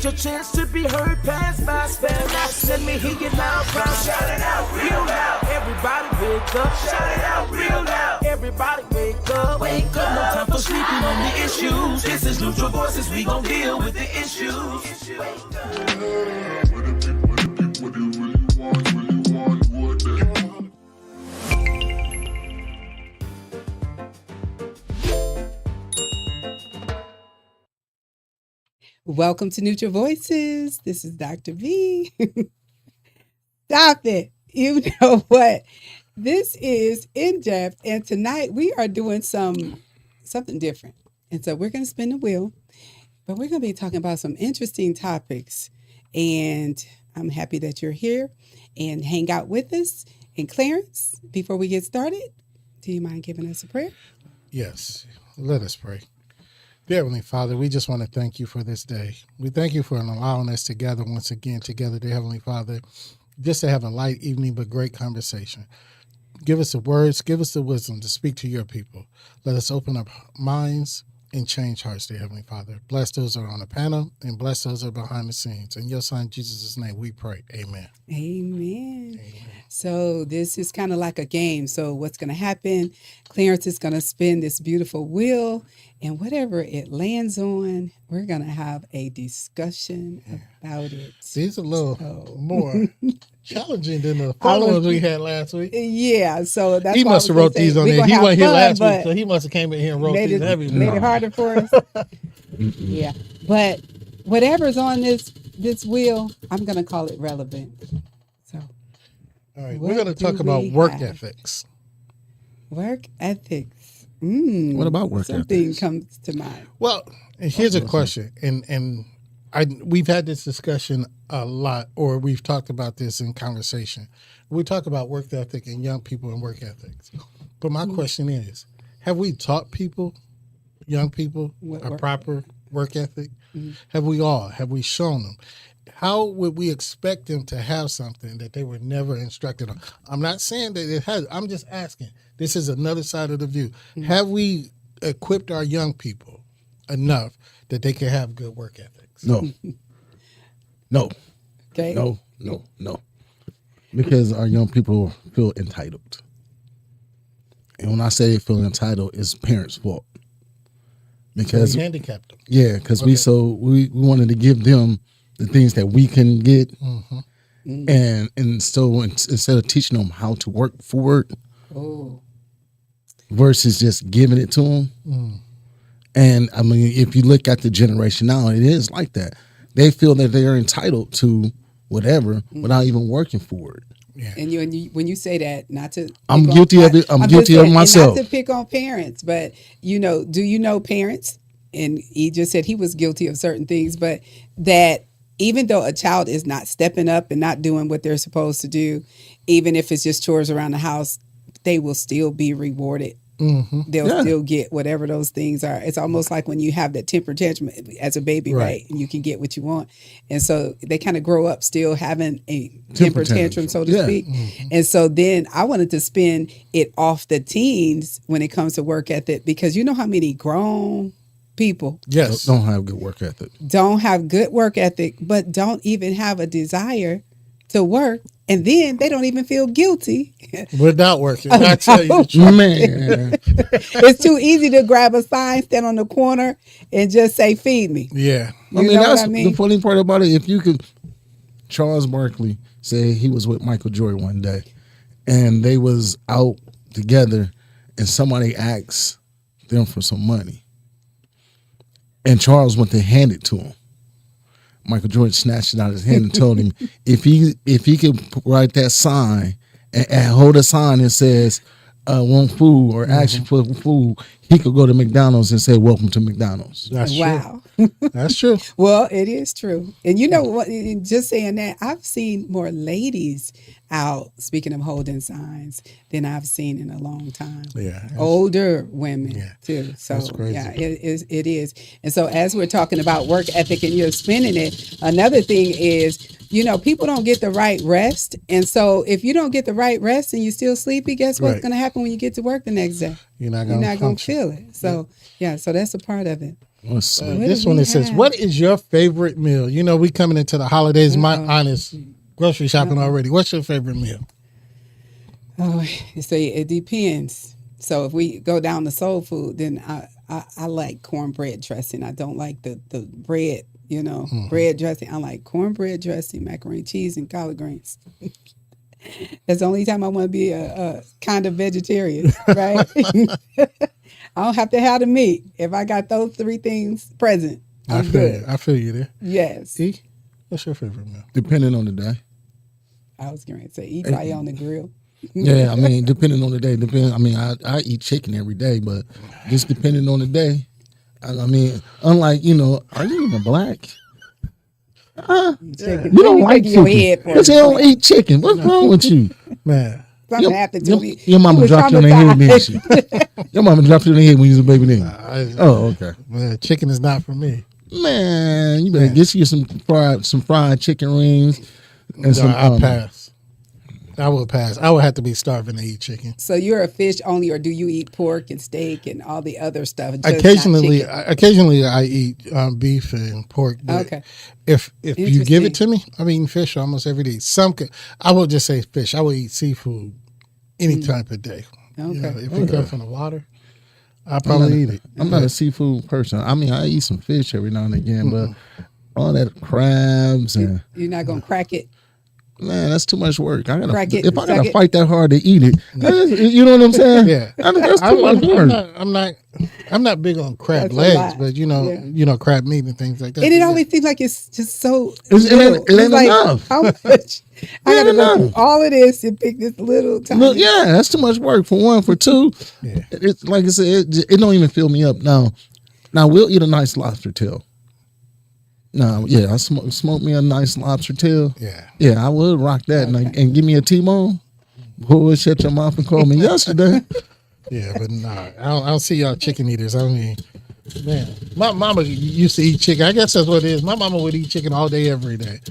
get your chance to be heard, pass by, spare not. Let me hear you loud, crowd. Shout it out real loud. Everybody wake up. Shout it out real loud. Everybody wake up. Wake up. No time for sleeping on the issues. This is Neutral Voices. We gon' deal with the issues. What do you really want, what Welcome to Neutral Voices. This is Dr. V. Stop it. You know what? This is In Depth, and tonight we are doing something different. And so we're going to spin the wheel, but we're going to be talking about some interesting topics. And I'm happy that you're here and hang out with us. And Clarence, before we get started, do you mind giving us a prayer? Yes. Let us pray. Dear Heavenly Father, we just want to thank you for this day. We thank you for allowing us to gather once again together, dear Heavenly Father, just to have a light evening but great conversation. Give us the words, give us the wisdom to speak to your people. Let us open up minds and change hearts, dear Heavenly Father. Bless those that are on the panel and bless those that are behind the scenes. In your Son, Jesus' name, we pray. Amen. Amen. So this is kind of like a game. So what's going to happen? Clarence is going to spin this beautiful wheel, and whatever it lands on, we're going to have a discussion about it. These are a little more challenging than the fun ones we had last week. Yeah, so that's he must have wrote these on there. He wasn't here last week, so he must have came in here and wrote these heavy. Made it harder for us. Yeah, but whatever's on this wheel, I'm going to call it relevant. So, all right, we're going to talk about work ethics. Work ethics. What about work ethics? Something comes to mind. Well, here's a question, and we've had this discussion a lot, or we've talked about this in conversation. We talk about work ethic and young people and work ethics. But my question is, have we taught people, young people, a proper work ethic? Have we shown them? How would we expect them to have something that they were never instructed on? I'm not saying that it has. I'm just asking. This is another side of the view. Have we equipped our young people enough that they can have good work ethics? No. Okay. No. Because our young people feel entitled. And when I say they feel entitled, it's parents' fault. Because we handicapped them. Yeah, because we wanted to give them the things that we can get. And so instead of teaching them how to work for it, versus just giving it to them. And I mean, if you look at the generation now, it is like that. They feel that they are entitled to whatever without even working for it. Yeah. And when you say that, not to, I'm guilty of it. I'm guilty of myself. Not to pick on parents, but do you know parents? And he just said he was guilty of certain things, but that even though a child is not stepping up and not doing what they're supposed to do, even if it's just chores around the house, they will still be rewarded. They'll still get whatever those things are. It's almost like when you have that temper tantrum as a baby, right? And you can get what you want. And so they kind of grow up still having a temper tantrum, so to speak. And so then I wanted to spin it off the teens when it comes to work ethic, because you know how many grown people don't have good work ethic. Don't have good work ethic, but don't even have a desire to work. And then they don't even feel guilty without working. I tell you the truth. Man. It's too easy to grab a sign, stand on the corner, and just say, "Feed me." Yeah. I mean, that's the funny part about it. If you could, Charles Barkley said he was with Michael Jordan one day, and they was out together, and somebody asked them for some money, and Charles went to hand it to him. Michael Jordan snatched it out of his hand and told him if he could write that sign and hold a sign that says want food or ask you for food, he could go to McDonald's and say welcome to McDonald's. That's wow. True. That's true. Well, it is true. And you know what, just saying that, I've seen more ladies out, speaking of holding signs, than I've seen in a long time. Yeah. Older women too. So that's crazy. Yeah, it is. And so as we're talking about work ethic and you're spinning it, another thing is, people don't get the right rest. And so if you don't get the right rest and you're still sleepy, guess what's going to happen when you get to work the next day? You're not going to feel it. So so that's a part of it. Let's see. This do one we it says, have? "What is your favorite meal?" You know, we coming into the holidays. My honest grocery shopping already. What's your favorite meal? Oh, see, it depends. So if we go down to soul food, then I like cornbread dressing. I don't like the bread, bread dressing. I like cornbread dressing, macaroni and cheese, and collard greens. That's the only time I want to be a kind of vegetarian, right? I don't have to have the meat. If I got those three things present, I'm good. I feel you there. Yes. E, what's your favorite meal? Depending on the day. I was going to say eat probably on the grill. Yeah, I mean, depending on the day. I eat chicken every day, but just depending on the day. I mean, unlike, are you even black? Chicken. You don't Maybe like take your chicken. head for Because you it. don't eat chicken. What's wrong with you? Man, Something happened to me. Your mama You was dropped you in the head, didn't she? traumatized. Your mama dropped you in the head when you was a baby, didn't you? Oh, okay. man, chicken is not for me. Man, you better get you some fried chicken wings and some. I pass. I will pass. I would have to be starving to eat chicken. So you're a fish only, or do you eat pork and steak and all the other stuff? Just not Occasionally, chicken? I eat beef and pork. But Okay. If you give it Interesting. to me, I'm eating fish almost every day. I will just say fish. I will eat seafood any type of day. Okay. If it comes from the water, I probably eat it. I'm not a seafood person. I mean, I eat some fish every now and again, but all that crabs and You're not gonna crack it. man, that's too much work. Crack it, If I suck gotta it. fight that hard to eat it, you know what I'm saying? Yeah. That's too much work. I'm not big on crab That's a legs, lot. but Yeah. crab meat and things like that. And it Yeah. always seems like it's just so. It ain't- little. it ain't It's like, enough. How much? I gotta ain't go through enough. all of this and pick this little tiny. Look, yeah, that's too much work for one. For two, Yeah. it's like I said, it don't even fill me up. Now we'll eat a nice lobster tail. No, yeah, I smoke me a nice lobster tail. Yeah. I would rock that and give me a T-bone. Boy, shut your mouth and call me yesterday. Yeah, but nah, I don't see y'all chicken eaters. I mean, man, my mama used to eat chicken. I guess that's what it is. My mama would eat chicken all day, every day.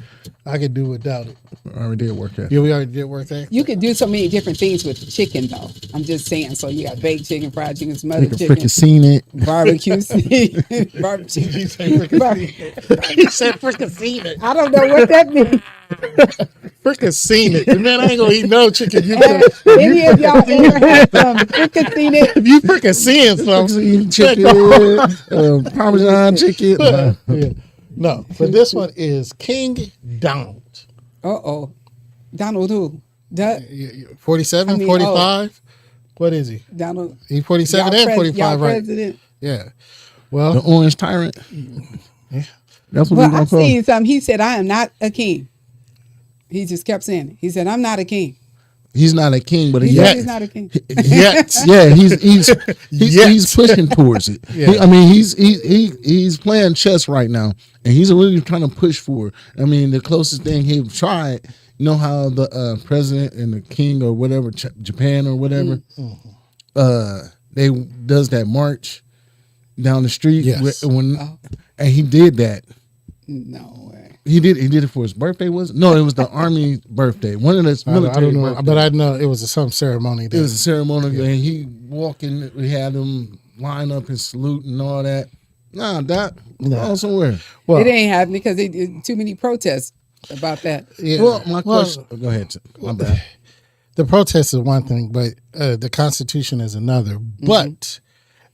I could do without it. I already did work that. Yeah, we already did work that. You can do so many different things with chicken, though. I'm just saying. So you got baked chicken, fried chicken, You smothered can chicken, freaking seen it. barbecue, barbecue. He said freaking seen it. I don't know what that means. Freaking seen it. Man, I ain't gonna eat no chicken. Any of y'all ever had some fricassee? If you freaking seeing something, Chicken, Parmesan chicken. Yeah. No, but this one is King Donald. Uh-oh. Donald who? 47, I mean, 45. What is he? Donald. He's 47 y'all and 45, y'all right? president. Yeah. The Well, orange tyrant. yeah. That's what Well, we're gonna I've call him. seen something. He said, I am not a king. He just kept saying it. He said, I'm not a king. He's not a king, but He yet, said he's not a king. Yet. yeah, he's Yet. pushing towards it. Yeah. I mean, he's playing chess right now, and he's really trying to push for it. I mean, the closest thing he tried, you know how the president and the king or whatever, Japan or whatever, they does that march down the street. Yes. And he did that. No way. He did it for his birthday, was it? No, it was the army birthday. One of those I military don't know, birthdays. but I know it was some ceremony. It was a ceremony, and he walking. We had him line up and salute and all that. Nah, Doc, go somewhere. Well, It ain't happening because they did too many protests about that. yeah. Well, my question. Go ahead. My bad. The protest is one thing, but the Constitution is another. But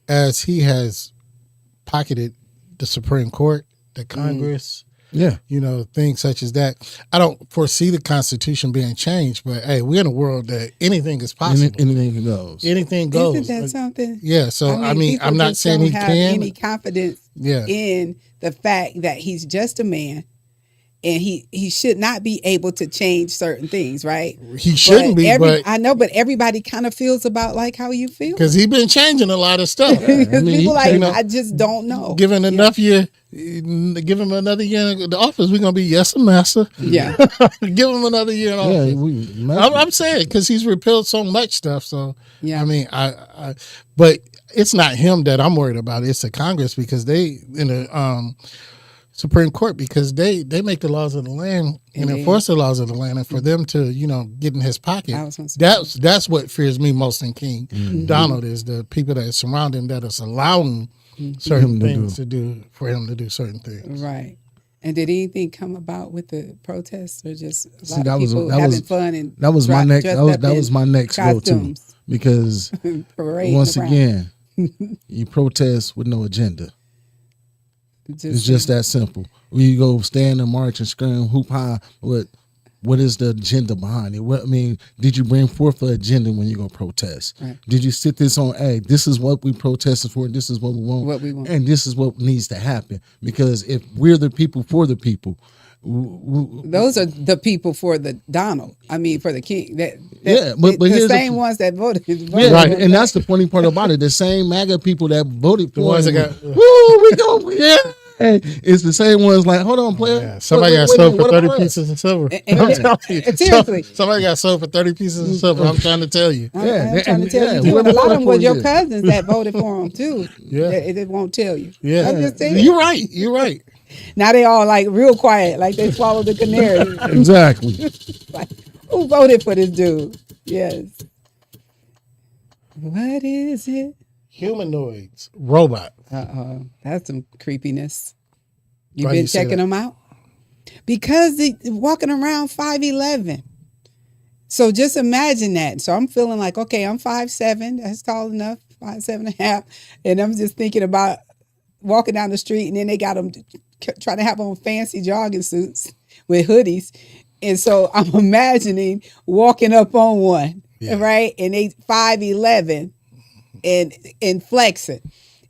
as he has pocketed the Supreme Court, the Congress, Yeah. things such as that, I don't foresee the Constitution being changed. But hey, we're in a world that anything is possible. Anything goes. Anything goes. Isn't that something? Yeah. So I mean, people I'm not just saying don't he have can. any confidence Yeah. in the fact that he's just a man, and he should not be able to change certain things, right? He shouldn't be, but I know, but everybody kind of feels about like how you feel. because he's been changing a lot of stuff. Because people like, you know, I just don't know. Given enough year, give him another year in the office. We're gonna be yes, sir, master. Yeah. Give him another year in office. Yeah, I'm saying because he's repealed so much stuff. So Yeah. I mean, but it's not him that I'm worried about. It's the Congress because they in the Supreme Court because they make the laws of the land and enforce the laws of the land, and for them to get in his pocket, I was gonna say. that's what fears me most in King Donald is the people that surround him that is allowing certain Him to things to do for him to do certain things. Right. And did anything come about with the protests, or just a See, lot that of was- people that having was- fun and That was my next. dressed That was, up that in was my next go to costumes, because parading once around? again, you protest with no agenda. It's just that simple. You go stand and march and scream, hoop high. What is the agenda behind it? What I mean, did you bring forth an agenda when you go protest? Right. Did you sit this on? Hey, this is what we protested for. This is what we want. What we want. and this is what needs to happen. Because if we're the people for the people, Those are the people for the Donald. I mean, for the king. Yeah, but the here's the- same ones that voted. yeah, Right. and that's the funny part about it. The same MAGA people that voted for The ones that him, got- woo, we go, yeah. It's the same ones like, hold on, player. Yeah, somebody got Wait a sold minute, for what 30 about us? pieces of silver. And- I'm telling you. seriously. Somebody got sold for 30 pieces of silver. I'm trying to tell you. I'm Yeah, trying to tell yeah, you too. whoever And a lot of voted them for was your you. cousins that voted for him too. Yeah. It won't tell you. Yeah, I'm just saying. you're right. You're right. Now they all like real quiet, like they swallowed the canary. Exactly. Like, who voted for this dude? Yes. What is it? Humanoids, robot. That's some creepiness. You've Why been you say checking that? them out? Because they walking around 5'11". So just imagine that. So I'm feeling like, okay, I'm 5'7". That's tall enough, 5'7.5". And I'm just thinking about walking down the street, and then they got them trying to have on fancy jogging suits with hoodies. And so I'm imagining walking up on one, Yeah. right? And they 5'11" and flexing.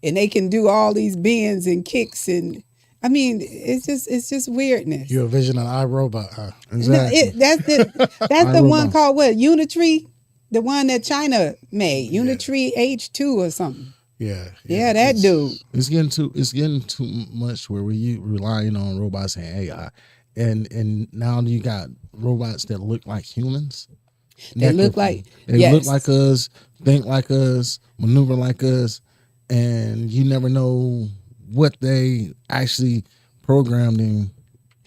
And they can do all these bends and kicks, and I mean, it's just weirdness. You're a vision of iRobot, huh? No, Exactly. that's the iRobot. one called what? Unitree, the one that China made, Unitree H2 or something. Yeah. Yeah, that dude. It's getting too much where we relying on robots and AI, and now you got robots that look like humans. They look like they look like us, think like us, maneuver like us, and you never know what they actually programmed in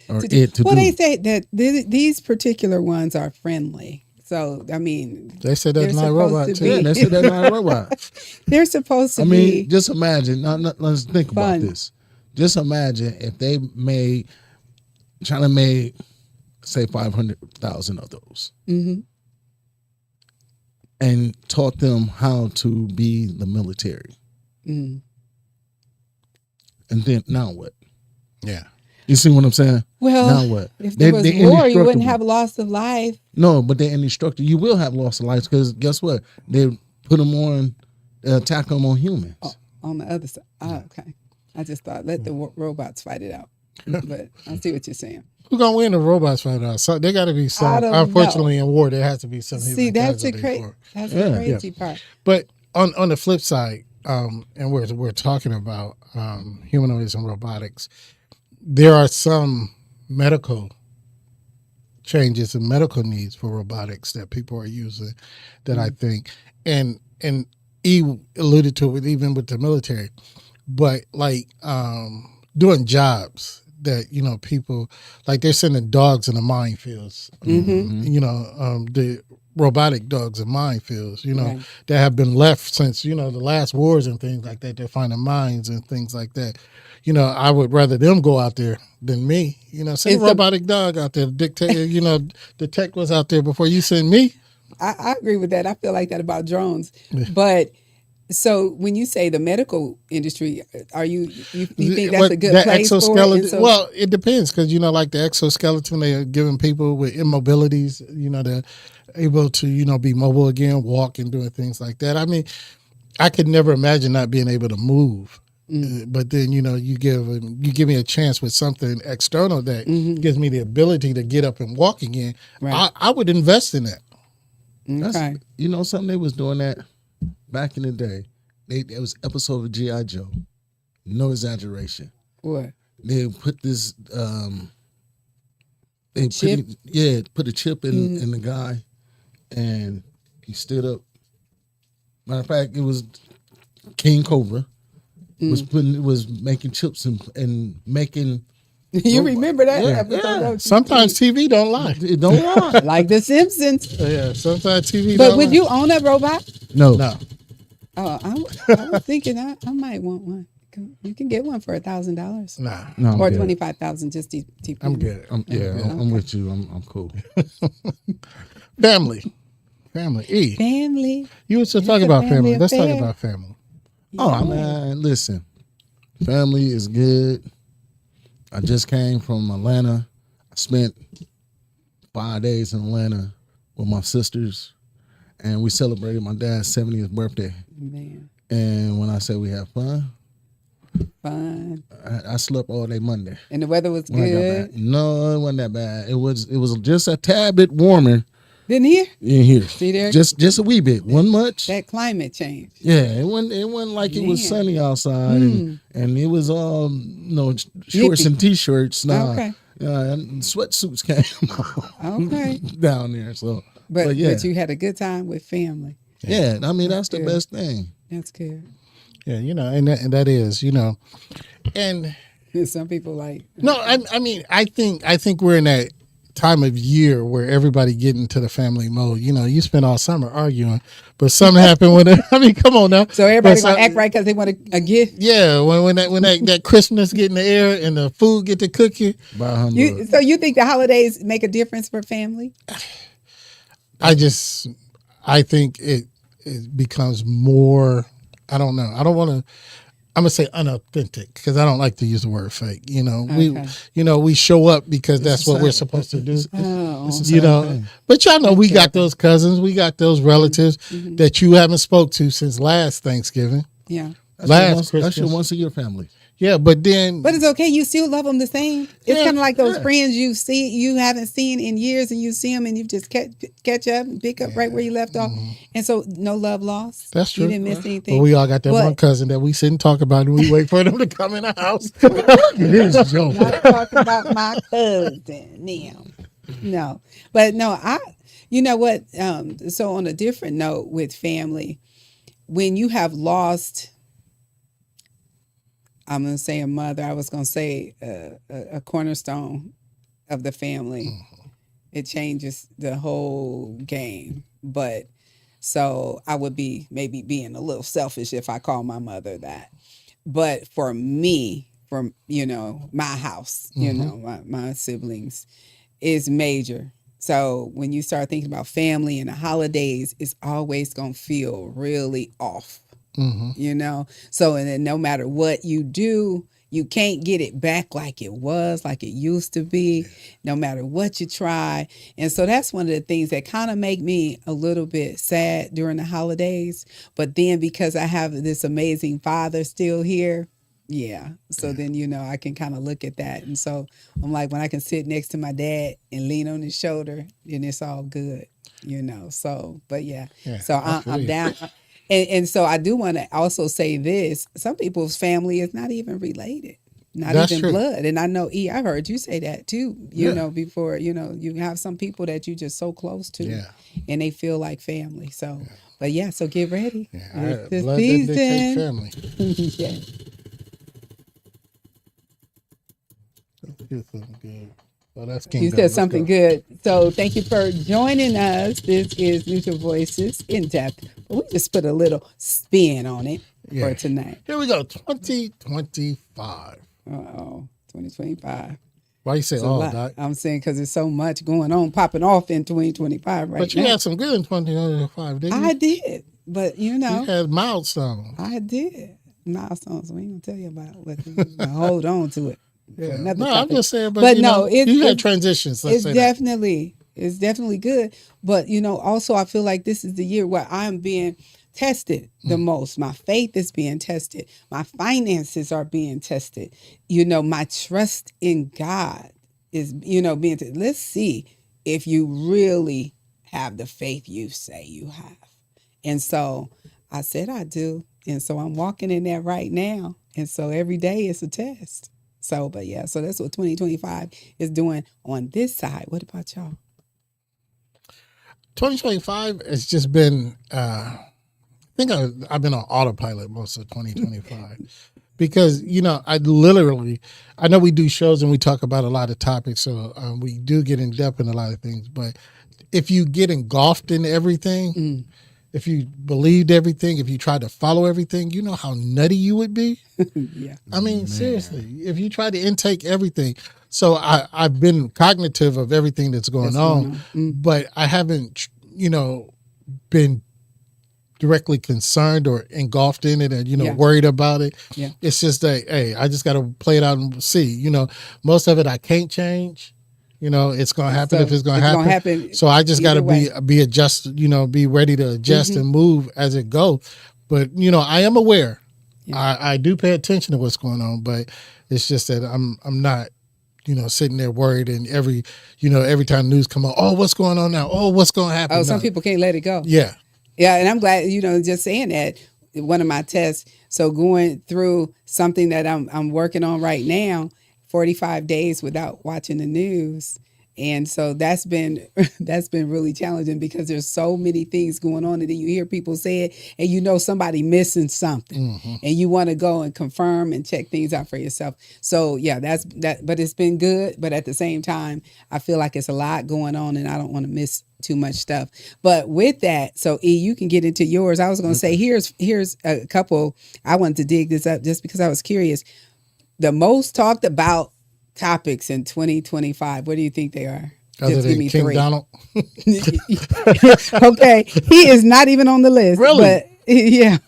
or it to well, do. they say that these particular ones are friendly. So I mean, They said that's they're not supposed robot to too. be- Yeah, they said they're not a robot. they're supposed to I be. mean, just imagine. Now, let's think Fun. about this. Just imagine if they China made, say, 500,000 of those, and taught them how to be the military. And then now what? Yeah. You see what I'm saying? Well, now what? if there was war, you wouldn't indestructible. have loss of life. No, but they're indestructible. You will have loss of life because guess what? They put them on, attack them on humans. On the other side. Oh, okay. I just thought let the robots fight it out. But I see what you're saying. Who's gonna win the robots fight out? So there got to be some. I don't Unfortunately, in war, there has to be some. See, human that's the casualty for it. that's Yeah. the crazy part. But on the flip side, and we're talking about humanoids and robotics, there are some medical changes and medical needs for robotics that people are using that I think, and E alluded to it even with the military, but like doing jobs that people like they're sending dogs in the minefields, the robotic dogs in minefields, Right. that have been left since the last wars and things like that. They're finding mines and things like that. I would rather them go out there than me. Send It's a robotic dog out there. Dictate. Detect what's out there before you send me. I agree with that. I feel like that about drones. But so when you say the medical industry, are you think that's a good that place exoskeleton? for it? And so- Well, it depends because like the exoskeleton, they are giving people with immobilities. They're able to be mobile again, walk and doing things like that. I mean, I could never imagine not being able to move. But then you give me a chance with something external that gives me the ability to get up and walk again. Right. I would invest in that. okay. Something they was doing that back in the day. There was an episode of G.I. Joe. No exaggeration. What? They put this Chip? put a chip in the guy, and he stood up. Matter of fact, it was King Cobra was making chips and making. You remember that Yeah, episode? yeah. of Sometimes TV don't lie. It don't lie. like The Simpsons. Yeah, sometimes TV. But don't would lie. you own a robot? No. No. Oh, I was thinking I might want one. You can get one for $1,000. Nah, No, I'm Or good. 25,000 just to I'm good. I'm with you. I'm cool. Family. E. Family. You were still It's talking a about family family. Let's talk affair. about family. Oh man, listen. Family is good. I just came from Atlanta. I spent 5 days in Atlanta with my sisters, and we celebrated my dad's 70th birthday. Man, And when I say we had fun, fun. I slept all day Monday. And the weather was When I got good. back. No, it wasn't that bad. It was just a tad bit warmer Didn't hear? in here. See there? Just a wee bit. Wasn't much. That climate change. Yeah, it wasn't like it was Man. sunny outside and it was shorts Nippy. and t-shirts. Nah, Okay. and sweatsuits came out Okay. down there. So, But yeah, you had a good time with family. yeah. I mean, that's the good. best thing. That's good. Yeah, and that is, and Some people like, no, I mean, I think we're in that time of year where everybody get into the family mode. You spend all summer arguing, but something happened when come on now. so everybody But gonna act right because they want a gift. Yeah, when that Christmas get in the air and the food get to cooking, By humbug. So you think the holidays make a difference for family? I think it becomes more. I don't know. I don't want to. I'm gonna say unauthentic because I don't like to use the word fake. We show up because that's what we're supposed to do. Oh, But y'all know we got those cousins, we got those relatives that you haven't spoke to since last Thanksgiving, yeah. last That's your Christmas. once a year family. Yeah, but then But it's okay. You still love them the same. It's Yeah, kind of like those yeah. friends you haven't seen in years, and you see them, and you just catch up and pick up right where you left off. And so, no love lost. that's true. You didn't miss anything. But we all got that But- one cousin that we sit and talk about, and we wait for them to come in the house. Not talking about my cousin now. No, but no, you know what? So on a different note with family, when you have lost, I'm going to say a mother, I was going to say a cornerstone of the family. It changes the whole game. But so I would be maybe being a little selfish if I call my mother that. But for me, from my house, my siblings is major. So when you start thinking about family and the holidays, it's always gonna feel really off. So and then no matter what you do, you can't get it back like it was, like it used to be, no matter what you try. And so that's one of the things that kind of make me a little bit sad during the holidays. But then because I have this amazing father still here, yeah. So then, I can kind of look at that. And so I'm like, when I can sit next to my dad and lean on his shoulder, then it's all good, So, but yeah. So I'm down. And so I do want to also say this. Some people's family is not even related. Not That's even true. blood. And I know, I heard you say that too, before, you have some people that you just so close to. Yeah. And they feel like family. So, but yeah, so get ready. Blood This that dictates season. family. Yeah. Here's something good. Well, that's King You Gum. said Let's something go. good. So thank you for joining us. This is Neutral Voices in Depth. But we just put a little spin on it for tonight. Here we go. 2025. Uh-oh. 2025. Why you say It's a all, lot. Doc? I'm saying because there's so much going on, popping off in 2025 right But you now. had some good in 2025, didn't you? I did. But, You had milestones. I did. Milestones. We ain't gonna tell you about what. Hold on to it. Yeah. Another No, I'm topic. just saying, but, But you no, know, it's- you had it's- transitions. Let's It's say definitely good. But also I feel like this is the year where I'm being tested the most. My faith is being tested. My finances are being tested. My trust in God is, being tested. Let's see if you really have the faith you say you have. And so I said I do. And so I'm walking in that right now. And so every day is a test. So, but yeah, so that's what 2025 is doing on this side. What about y'all? 2025 has just been, I think I've been on autopilot most of 2025 because, I know we do shows and we talk about a lot of topics. So we do get in depth in a lot of things, but if you get engulfed in everything, if you believed everything, if you tried to follow everything, you know how nutty you would be. Yeah. I mean, seriously, if you try to intake everything. So I've been cognitive of everything that's going on, but I haven't, been directly concerned or engulfed in it and, worried about it. Yeah. It's just that, hey, I just got to play it out and see. Most of it I can't change. It's going to happen if it's going to happen. So I just got to be adjusted, be ready to adjust and move as it goes. But, I am aware. Yeah. I do pay attention to what's going on, but it's just that I'm not, sitting there worried and every time news come out, oh, what's going on now? Oh, what's going to happen? Oh, some people can't let it go. Yeah. Yeah. And I'm glad, just saying that one of my tests. So going through something that I'm working on right now, 45 days without watching the news. And so that's been really challenging because there's so many things going on, and then you hear people say it, and somebody missing something, and you want to go and confirm and check things out for yourself. So yeah, that's that. But it's been good. But at the same time, I feel like it's a lot going on, and I don't want to miss too much stuff. But with that, so E, you can get into yours. I was going to say here's a couple. I wanted to dig this up just because I was curious. The most talked about topics in 2025. What do you think they are? Other Just than give me King 3. Donald. Okay, he is not even on the list. Really? But yeah,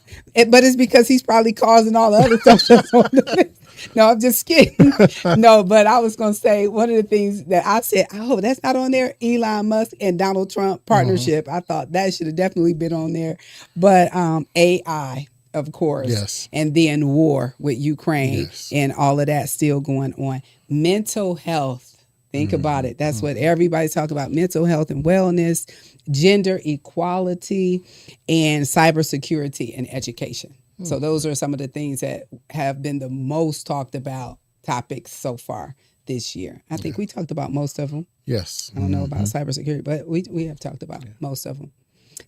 but it's because he's probably causing all the other stuff that's on the list. No, I'm just kidding. No, but I was going to say one of the things that I said, oh, that's not on there. Elon Musk and Donald Trump partnership. I thought that should have definitely been on there. But AI. Of course. Yes. And then war with Ukraine and all of that still going on. Mental health. Think about it. That's what everybody's talking about. Mental health and wellness, gender equality, and cybersecurity and education. So those are some of the things that have been the most talked about topics so far this year. I think we talked about most of them. Yes. I don't know about cybersecurity, but we have talked about most of them.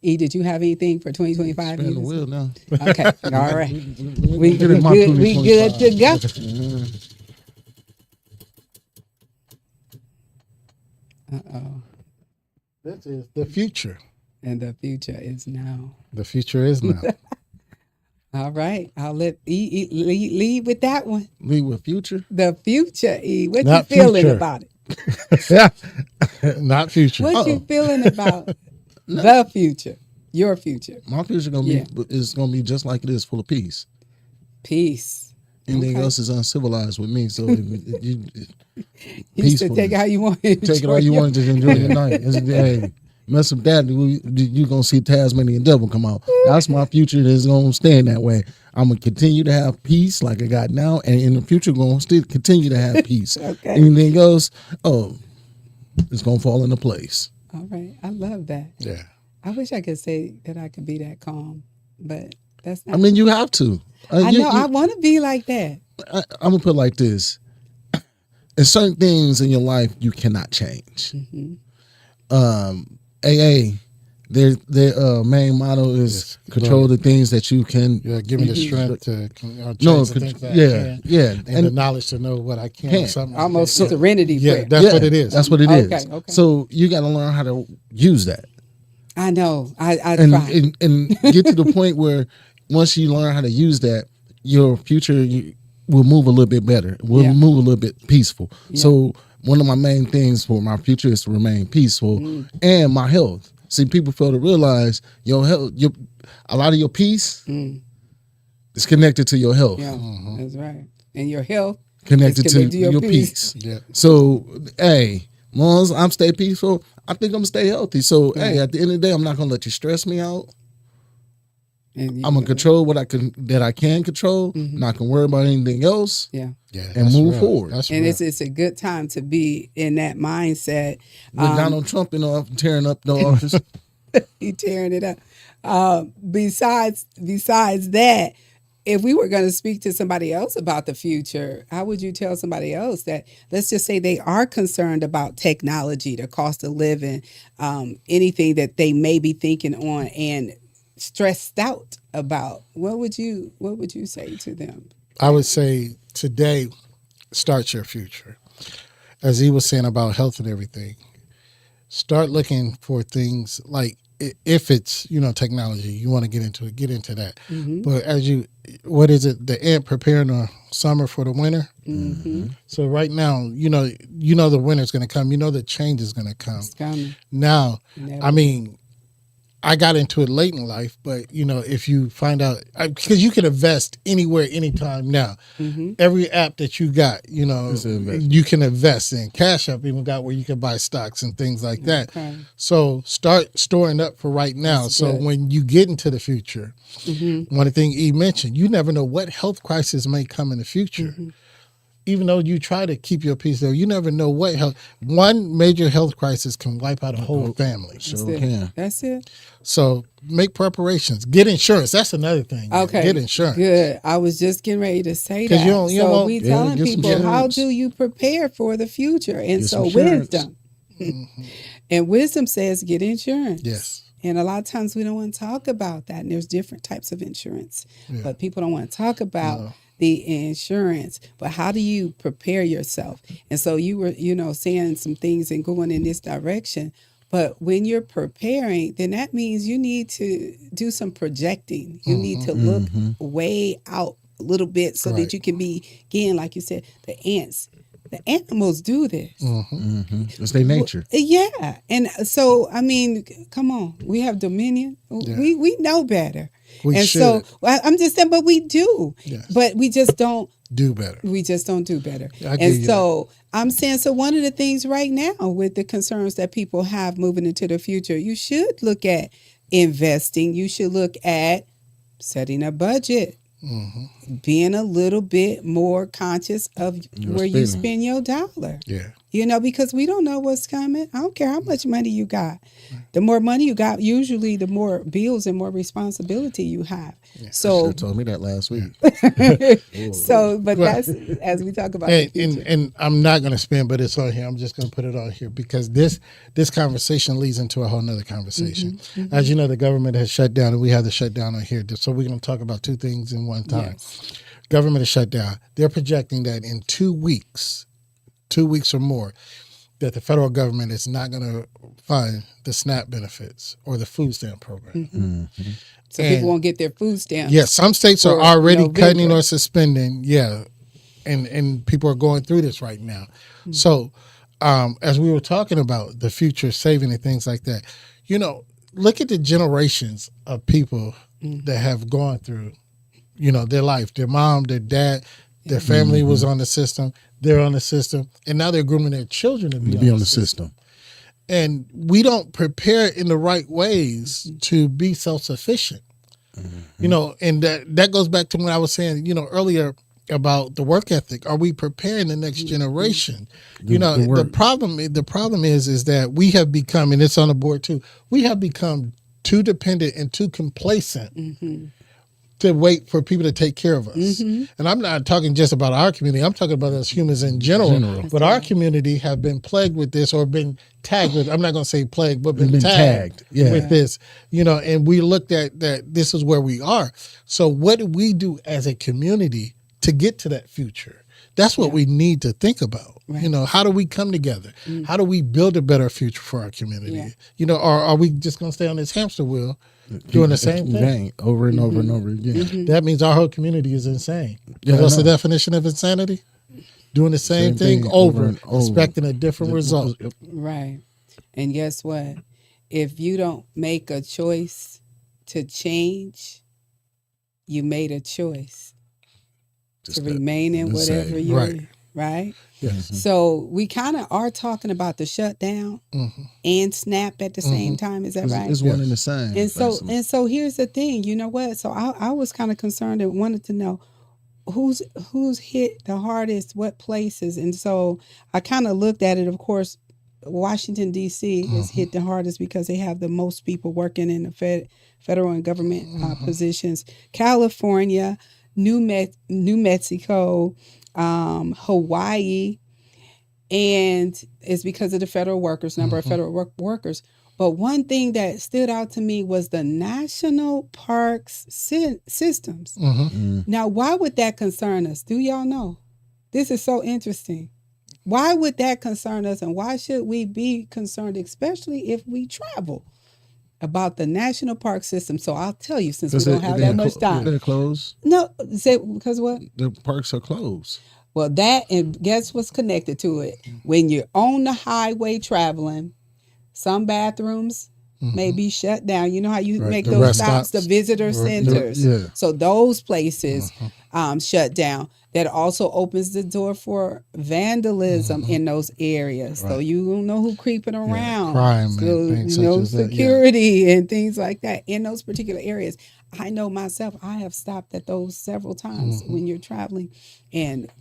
E, did you have anything for 2025? Spin the wheel now. Okay, all right. We Get in my good to go. Uh-oh. This is the future. And the future is now. The future is now. All right. I'll let E lead with that one. Lead with future? The future, E. What Not you feeling future. about it? Not future. What you feeling about the future? Your future. My future is gonna be just like it is, full of peace. Peace. Anything else is uncivilized with me. So you said take it how you want to enjoy. Take it how you want to enjoy your night. Hey, mess with that, you gonna see Tasmanian Devil come out. That's my future. That's gonna stand that way. I'm gonna continue to have peace like I got now, and in the future, gonna still continue to have peace. Okay. Anything else, it's gonna fall into place. All right, I love that. Yeah. I wish I could say that I could be that calm, but that's not. I mean, you have to. I know. I want to be like that. I'm gonna put it like this: there's certain things in your life you cannot change. AA, their main motto is control the things that you can. Yeah, give me the strength to change the things that I can, and the knowledge to know what I can. Almost serenity. Yeah, that's what it is. That's what it is. Okay. So you got to learn how to use that. I know. I and, try. and get to the point where once you learn how to use that, your future will move a little bit better. Will move a little bit peaceful. Yeah. So one of my main things for my future is to remain peaceful and my health. See, people fail to realize your health, a lot of your peace is connected to your health. Yeah, that's right. And your health connected to your peace. Yeah. So, hey, as long as I'm stay peaceful, I think I'm gonna stay healthy. So, hey, at the end of the day, I'm not gonna let you stress me out. I'm gonna control what I can control. Not gonna worry about anything else. Yeah. And move forward. And it's a good time to be in that mindset. With Donald Trump tearing up the office. He tearing it up. Besides that, if we were going to speak to somebody else about the future, how would you tell somebody else that, let's just say they are concerned about technology, the cost of living, anything that they may be thinking on and stressed out about? What would you say to them? I would say today, start your future. As he was saying about health and everything, start looking for things like if it's technology, you want to get into it, get into that. But what is it? The ant preparing the summer for the winter. So right now, the winter's going to come. The change is going to come. It's coming. Now, Never. I mean, I got into it late in life, but if you find out, because you can invest anywhere, anytime now. Every app that you got, you can invest in. Cash App even got where you can buy stocks and things like that. Okay. So start storing up for right now. That's so good. when you get into the future, one of the things E mentioned, you never know what health crisis may come in the future. Even though you try to keep your peace there, you never know what one major health crisis can wipe out a whole family. Sure can. That's it. So make preparations. Get insurance. That's another thing. Okay. Get insurance. Good. I was just getting ready to say 'Cause that. you don't So we telling get some people, how insurance. do you prepare for the future? And Get so some insurance. wisdom. And wisdom says get insurance. Yes. And a lot of times we don't want to talk about that. And there's different types of insurance. But people don't want to talk about the insurance. But how do you prepare yourself? And so you were, saying some things and going in this direction. But when you're preparing, then that means you need to do some projecting. You need to look way out a little bit so that you can begin, like you said, the ants. The animals do this. It's their nature. Yeah. And so, I mean, come on. We have dominion. We know better. We and should. so I'm just saying, but we do. Yes. But we just don't. Do better. We just don't do better. I give And you so I'm saying, so one of the things right now with the concerns that people have moving into the future, you should look at investing. You should look at setting a budget. Being a little bit more conscious of where you spend your dollar. Yeah. Because we don't know what's coming. I don't care how much money you got. The more money you got, usually the more bills and more responsibility you have. So Sure told me that last week. but that's as we talk about the future. And I'm not going to spin, but it's on here. I'm just going to put it on here because this conversation leads into a whole nother conversation. As you know, the government has shut down, and we have the shutdown on here. So we're going to talk about two things in one time. Yes. Government is shut down. They're projecting that in 2 weeks or more, that the federal government is not going to fund the SNAP benefits or the food stamp program. So people won't get their food stamps. Yeah, some states are for already November. cutting or suspending. Yeah, and people are going through this right now. So as we were talking about the future saving and things like that, look at the generations of people that have gone through, their life. Their mom, their dad, their family was on the system. They're on the system, and now they're grooming their children to be on the system. And we don't prepare in the right ways to be self-sufficient. And that goes back to what I was saying, earlier about the work ethic. Are we preparing the next generation? The problem is that we have become, and it's on the board too, we have become too dependent and too complacent to wait for people to take care of us. And I'm not talking just about our community. I'm talking about us humans in general. But our community have been plagued with this or been tagged with, I'm not going to say plagued, but been tagged with this, and we looked at that this is where we are. So what do we do as a community to get to that future? That's what we need to think about. Right. How do we come together? How do we build a better future for our community? Or are we just going to stay on this hamster wheel doing the same thing over and over and over again? That means our whole community is insane. What's the definition of insanity? Doing the same thing over and over, expecting a different result. Right. And guess what? If you don't make a choice to change, you made a choice to remain in whatever you're right. Yes. So we kind of are talking about the shutdown and SNAP at the same time. Is that right? It's one and the same. And so here's the thing. You know what? So I was kind of concerned and wanted to know who's hit the hardest, what places. And so I kind of looked at it. Of course, Washington D.C. is hit the hardest because they have the most people working in the federal and government positions. California, New Mexico, Hawaii, and it's because of the federal workers, number of federal workers. But one thing that stood out to me was the national parks systems. Now, why would that concern us? Do y'all know? This is so interesting. Why would that concern us, and why should we be concerned, especially if we travel? about the national park system. So I'll tell you, since we Because don't have that much time. They're closed. No, say because what? The parks are closed. Well, that, and guess what's connected to it? When you're on the highway traveling, some bathrooms may be shut down. You know how you make The those rest stops, the stops. visitor centers. Yeah. So those places shut down. That also opens the door for vandalism in those areas. So you don't know who creeping around. crime and so, things you know, such as that, yeah. security and things like that in those particular areas. I know myself, I have stopped at those several times when you're traveling. And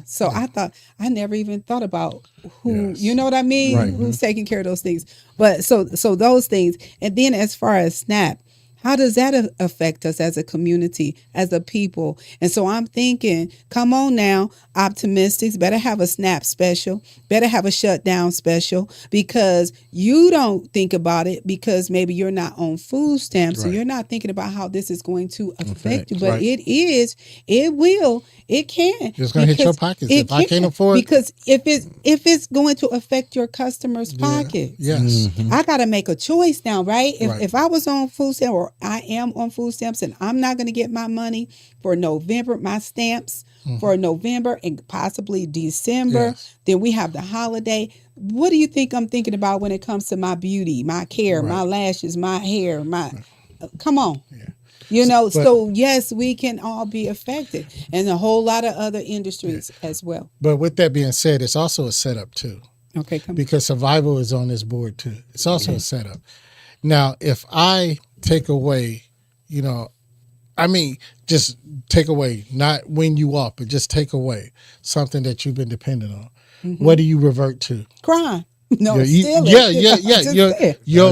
so I thought, I never even thought about who, you know what I mean? Right. Who's taking care of those things. But so those things. And then as far as SNAP, how does that affect us as a community, as a people? And so I'm thinking, come on now, optimistics, better have a SNAP special, better have a shutdown special, because you don't think about it because maybe you're not on food stamps, so you're not thinking about how this is going to affect you. But it can. It's going to hit your pockets. If I can't afford, because if it's going to affect your customers' pockets, yes, I got to make a choice now, right? If I was on food stamps, or I am on food stamps, and I'm not going to get my money for November, my stamps for November and possibly December, then we have the holiday. What do you think I'm thinking about when it comes to my beauty, my care, my lashes, my hair, come on. You know, so yes, we can all be affected, and a whole lot of other industries as well. But with that being said, it's also a setup too. Okay, come on. Because survival is on this board too. It's also a setup. Now, if I take away, just take away, not win you off, but just take away something that you've been dependent on. What do you revert to? Crime. No, Your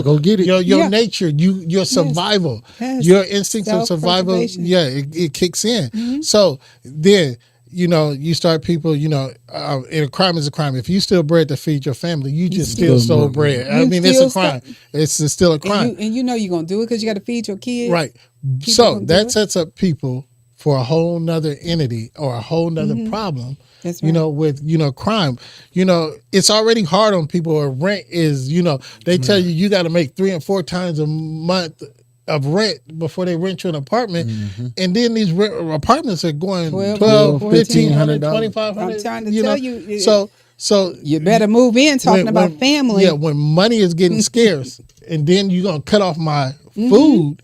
go get it. Your nature, your survival, your instinct of survival. Self-preservation. It kicks in. So then, you start people. And a crime is a crime. If you steal bread to feed your family, you just still stole bread. I mean, it's a crime. It's still a crime. And you're gonna do it because you got to feed your kids, right? So that sets up people for a whole nother entity or a whole nother problem. That's right. With crime. It's already hard on people. Or rent is, they tell you got to make 3 and 4 times a month of rent before they rent you an apartment, and then these apartments are going $1,200, $1,500, $2,500. I'm trying to tell you. So you better move in. Talking about family. Yeah, when money is getting scarce, and then you're gonna cut off my food,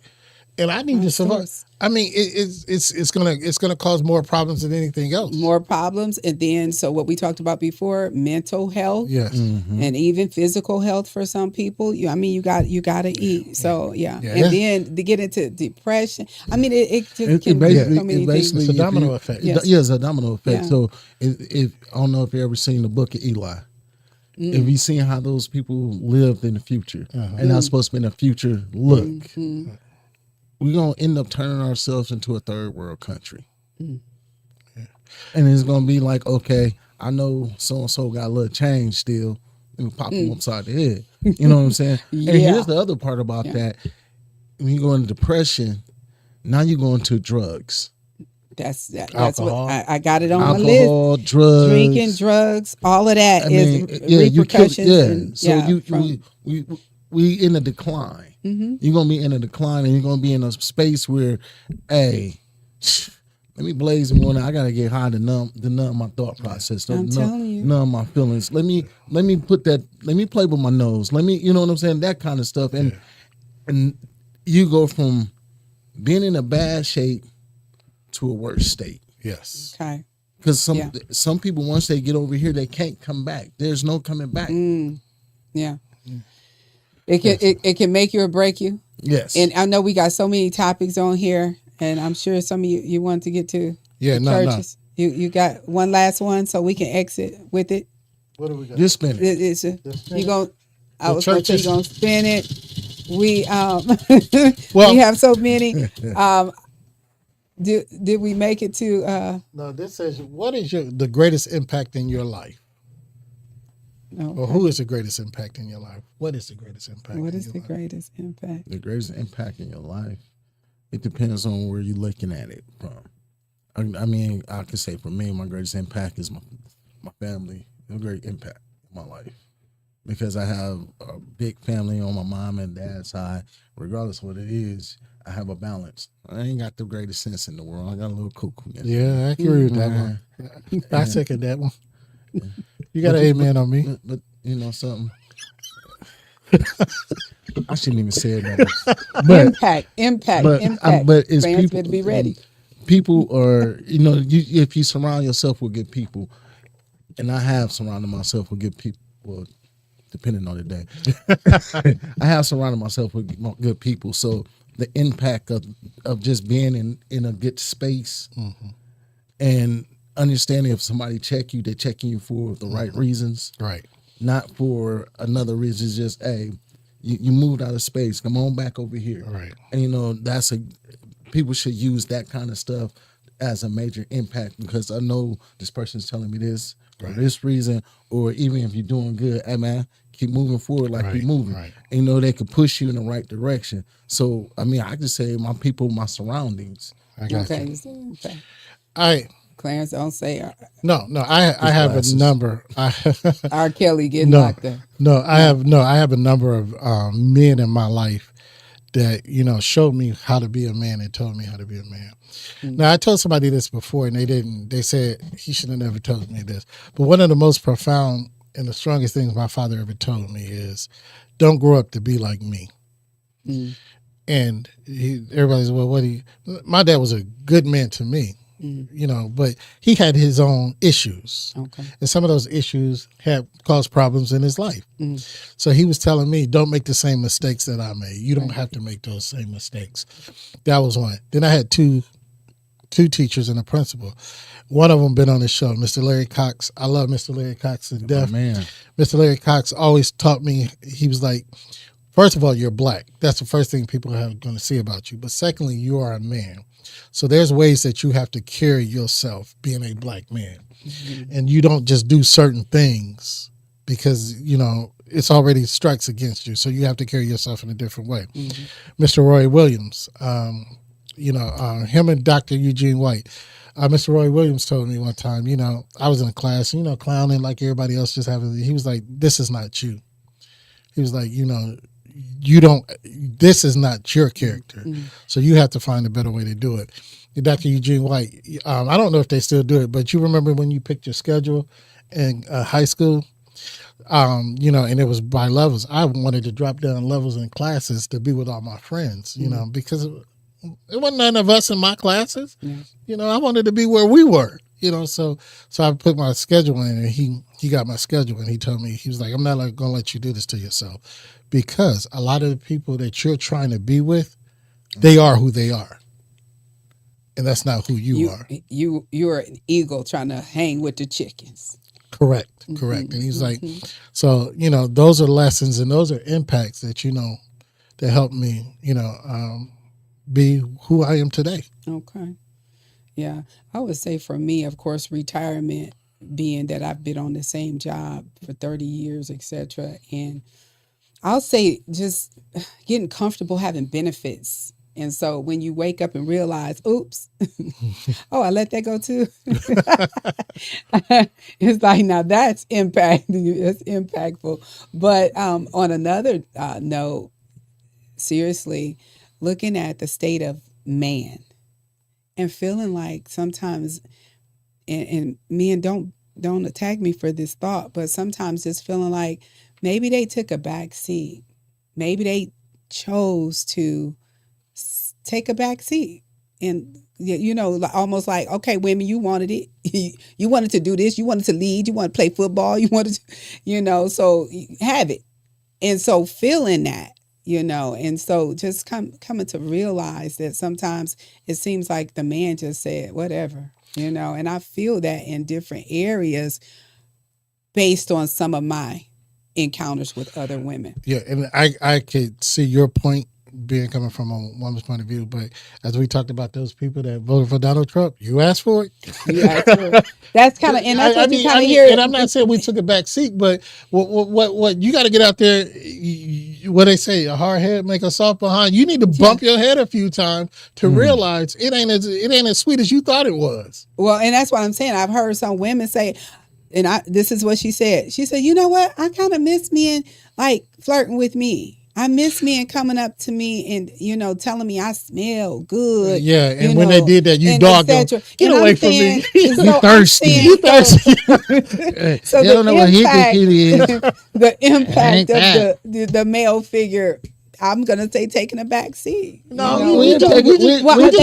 and I need to survive. I mean, it's gonna cause more problems than anything else. More problems, and then so what we talked about before, mental health, yes, and even physical health for some people. You got to eat. So and then to get into depression. I mean, it just can be so many things. It's a domino effect. It's a domino effect. Yeah. So if I don't know if you ever seen the book of Eli. If you seen how those people lived in the future, and how supposed to be in the future look. We're going to end up turning ourselves into a third world country. And it's going to be like, okay, I know so-and-so got a little change still. Let me pop them upside the head. You know what I'm saying? And here's the other part about that. When you go into depression, now you're going to drugs. That's Alcohol. what I got it on my Alcohol, list. drugs. Drinking, drugs, all of that is repercussions. We in a decline. You're gonna be in a decline, and you're gonna be in a space where, hey, let me blaze me one. I gotta get high to numb my thought process. telling you. Numb my feelings. Let me put that. Let me play with my nose. You know what I'm saying? That kind of stuff. And you go from being in a bad shape to a worse state. Yes. Okay. Because some people, once they get over here, they can't come back. There's no coming back. Yeah. It can make you or break you. Yes. And I know we got so many topics on here, and I'm sure some of you want to get to churches. You got one last one so we can exit with it. What do we got? Just spin it. You going I was going to churches. you going to spin it. We we have so many. Did we make it to No, this says, what is the greatest impact in your life? Or who is the greatest impact in your life? What is the greatest impact? What is the greatest impact? The greatest impact in your life, it depends on where you're looking at it from. I mean, I could say for me, my greatest impact is my family. A great impact in my life. because I have a big family on my mom and dad's side. Regardless of what it is, I have a balance. I ain't got the greatest sense in the world. I got a little cuckoo. Yeah, I agree with that one. I second that one. You got an amen on me. But you know something. I shouldn't even say it. Impact. But it's Fans people better be ready. People are, if you surround yourself with good people, and I have surrounded myself with good people. Well, depending on the day, I have surrounded myself with good people. So the impact of just being in a good space and understanding if somebody check you, they're checking you for the right reasons, Right. not for another reason. It's just, hey, you moved out of space. Come on back over here. Right. And people should use that kind of stuff as a major impact, because I know this person's telling me this for this reason, or even if you're doing good, hey man, keep moving forward like you're moving. Right. And, they could push you in the right direction. So, I mean, I just say my people, my surroundings. I got Okay. you. All right. Clarence, don't say No. I have glasses. a number. R. Kelly getting locked up. I have a number of men in my life that showed me how to be a man and told me how to be a man. Now I told somebody this before and they said he should have never told me this. But one of the most profound and the strongest things my father ever told me is, don't grow up to be like me. And everybody's, well, my dad was a good man to me. But he had his own issues. Okay. And some of those issues have caused problems in his life. So he was telling me, don't make the same mistakes that I made. You don't have to make those same mistakes. That was one. Then I had two teachers and a principal. One of them been on the show, Mr. Larry Cox. I love Mr. Larry Cox to death. Man. Mr. Larry Cox always taught me, he was like, first of all, you're black. That's the first thing people are going to see about you. But secondly, you are a man. So there's ways that you have to carry yourself being a black man. And you don't just do certain things because, it's already strikes against you. So you have to carry yourself in a different way. Mr. Roy Williams, him and Dr. Eugene White. Mr. Roy Williams told me one time, I was in a class, clowning like everybody else, just having, he was like, this is not you. He was like, this is not your character. So you have to find a better way to do it. Dr. Eugene White, I don't know if they still do it, but you remember when you picked your schedule in high school, and it was by levels. I wanted to drop down levels in classes to be with all my friends, because it wasn't none of us in my classes. I wanted to be where we were. So I put my schedule in, and he got my schedule, and he told me, he was like, I'm not going to let you do this to yourself, because a lot of the people that you're trying to be with, they are who they are, and that's not who you are. You're an eagle trying to hang with the chickens. Correct. And he's like, so those are lessons and those are impacts that that help me, be who I am today. Okay. Yeah. I would say for me, of course, retirement, being that I've been on the same job for 30 years, etc. And I'll say just getting comfortable having benefits. And so when you wake up and realize, oops, oh, I let that go too. It's like, now that's impact. That's impactful. But on another note, seriously, looking at the state of man and feeling like sometimes, and men don't attack me for this thought, but sometimes just feeling like maybe they took a back seat. Maybe they chose to take a back seat. And, almost like, okay, women, you wanted it. You wanted to do this. You wanted to lead. You wanted to play football. You wanted to, so have it. And so feeling that, and so just coming to realize that sometimes it seems like the man just said, whatever, and I feel that in different areas based on some of my encounters with other women. Yeah, and I could see your point being coming from a woman's point of view, but as we talked about those people that voted for Donald Trump, you asked for it. You asked for it. That's kind of, and that's what you kind of hear. And I'm not saying we took a back seat, but what you got to get out there. What they say, a hard head make a soft behind. You need to bump your head a few times to realize it ain't as sweet as you thought it was. Well, and that's what I'm saying. I've heard some women say, and this is what she said. She said, you know what? I kind of miss men like flirting with me. I miss men coming up to me and, telling me I smell good. Yeah, and when they did that, you dogged them. Get away from me. You thirsty. You thirsty. So you don't know what he think he is. The impact of the male figure, I'm going to say taking a back seat. No, we just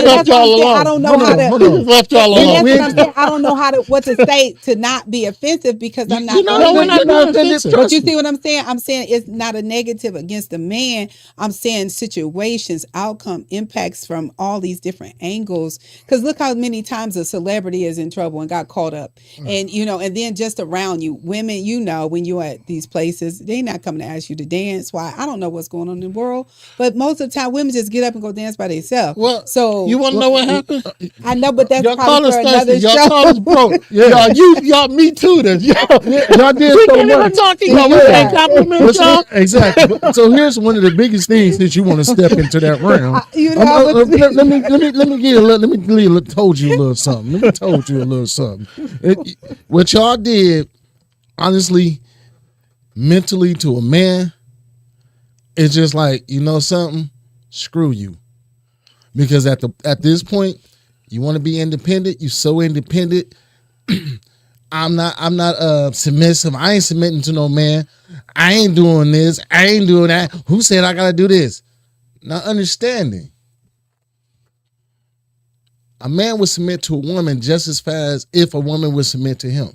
left y'all alone. I don't know how to. We just left y'all alone. I don't know what to say to not be offensive because I'm not. We're not offensive. But you see what I'm saying? I'm saying it's not a negative against the man. I'm saying situations, outcome, impacts from all these different angles. Because look how many times a celebrity is in trouble and got caught up. And, and then just around you, women, when you're at these places, they're not coming to ask you to dance. Why? I don't know what's going on in the world. But most of the time, women just get up and go dance by themselves. Well, so you want to know what happened? I know, but that's y'all probably for another show. Y'all call us broke. Y'all me too. Then y'all did we so can't much. even talk to We can't compliment y'all. Exactly. So here's one of the biggest things since you want to step into that realm. Let me told you a little something. What y'all did, honestly, mentally to a man. It's just like, something, screw you. Because at this point, you want to be independent. You're so independent. I'm not submissive. I ain't submitting to no man. I ain't doing this. I ain't doing that. Who said I gotta do this? Not understanding. A man would submit to a woman just as fast if a woman would submit to him.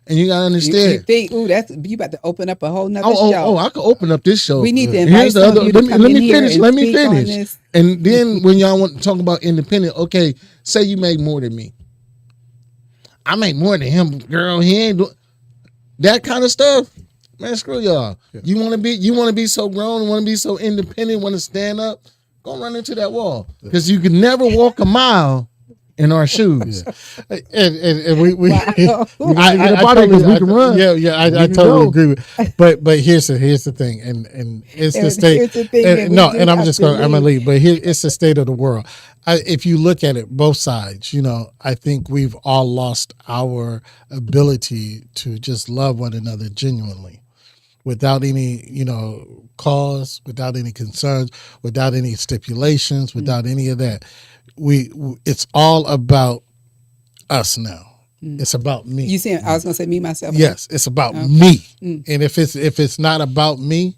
And you gotta understand. You think, you about to open up a whole nother show. I could open up this show. We need to invite some of you to come in here and Let me speak on finish. this. And then when y'all want to talk about independent, okay, say you make more than me. I make more than him, girl. He ain't doing that kind of stuff. Man, screw y'all. Yeah. You want to be so grown, want to be so independent, want to stand up, go run into that wall. Because you can never walk a mile in our shoes. Yeah. And we Wow. we can run. I totally agree with. But here's the thing, and it's the state. Here's the thing and I'm gonna leave. But here it's the state of the world. If you look at it, both sides, I think we've all lost our ability to just love one another genuinely, without any cause, without any concerns, without any stipulations, without any of that. It's all about us now. It's about me. You saying I was gonna say me myself? Yes, it's about me. And if it's not about me,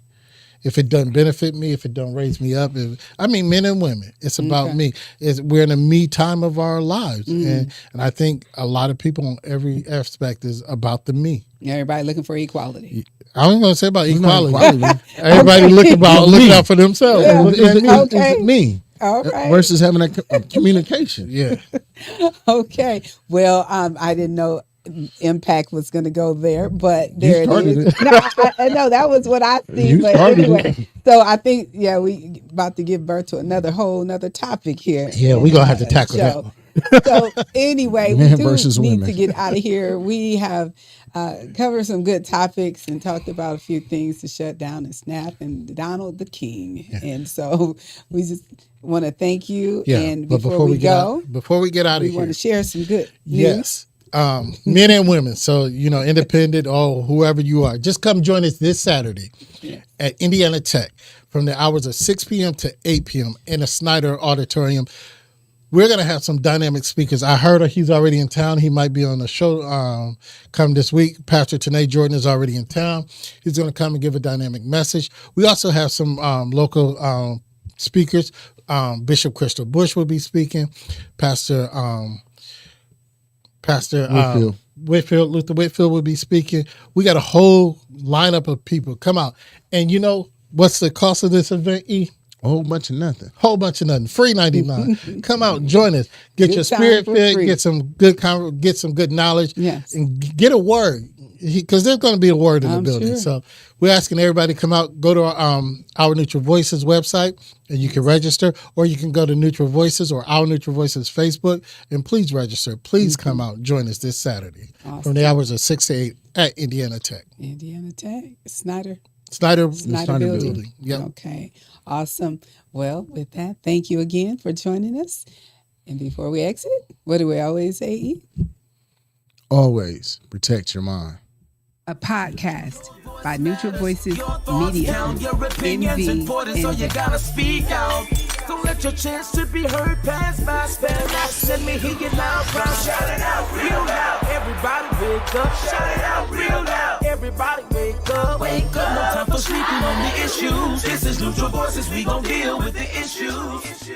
if it doesn't benefit me, if it don't raise me up, men and women, it's about me. We're in a me time of our lives, and I think a lot of people on every aspect is about the me. Everybody looking for equality. I was going to say about equality. Everybody looking out for themselves. Okay. It's me. All right. Versus having that communication. Yeah. Okay. Well, I didn't know impact was going to go there, but there it is. No, that was what I see. But anyway, so I think we about to give birth to another topic here. Yeah, we're gonna have to tackle that. So anyway, we do need to get out of here. We have covered some good topics and talked about a few things to shut down and snap and Donald the King. Yeah. And so we just want to thank you. Yeah. And before we go, before we get out of here, we want to share some good news. Yes. Men and women. So, independent or whoever you are, just come join us this Saturday at Indiana Tech from the hours of 6 p.m. to 8 p.m. in the Snyder Auditorium. We're going to have some dynamic speakers. I heard he's already in town. He might be on the show come this week. Pastor Tanae Jordan is already in town. He's going to come and give a dynamic message. We also have some local speakers. Bishop Crystal Bush will be speaking. Pastor Luther Whitfield will be speaking. We got a whole lineup of people. Come out. And what's the cost of this event, E? A whole bunch of nothing. Free 99. Come out, join us. Get your spirit fed. Get some good knowledge. Yes. And get a word, because there's going to be a word in the building. Sure. So we're asking everybody to come out. Go to Our Neutral Voices website, and you can register, or you can go to Neutral Voices or Our Neutral Voices Facebook, and please register. Please come out, join us this Saturday from the hours of 6 to 8 at Indiana Tech. Indiana Tech, Snyder building. Yep. Okay. Awesome. Well, with that, thank you again for joining us. And before we exit, what do we always say, E? always protect your mind. A podcast by Neutral Voices Media, Your opinions NV, important, so you NV. gotta speak out. Don't let your chance to be heard pass by. Spell out, let me hear you loud, proud. Shout it out real loud. Everybody wake up. Shout it out real loud. Everybody wake up. Wake up. No time for sleeping on the issues. This is Neutral Voices. We gon' deal with the issues.